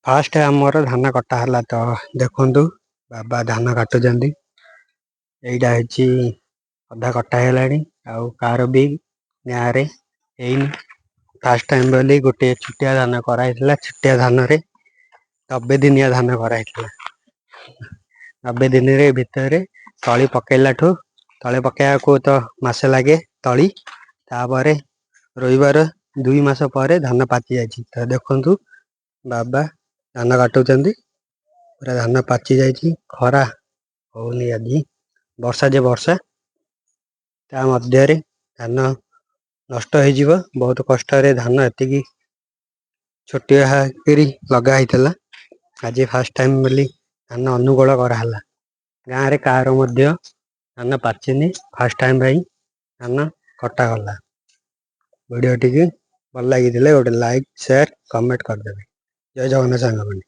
Fast आमर धान कटा है तो देखु बाबा धान काटुंट यहीटा हूँ अधा कटा है कार भी गाँव फास्ट टाइम बोली गोटे छुटिया धान कराई छुटिया धान रे 90 दिनिया धान कराई 90 दिन भितर तली पकईला तले पकड़ा को तो मसे लगे तली तापर रोइबार 2 मास पर धान पाचि जाइए तो देखु बाबा धान काटुंट पूरा धान पाचि जाइए खरा होनी आज वर्षा जे वर्षा ता मध्य धान नष्ट हो बहुत कष्ट धान एति छोटिया लगा आज फास्ट टाइम बोली धान अनुकूल कराला गाँव में कार धान पाचिनी फास्ट टाइम धान कटागला वीडियो टी भल लगी गोटे लाइक शेयर कमेंट करदे। जय जगन्नाथ सांग।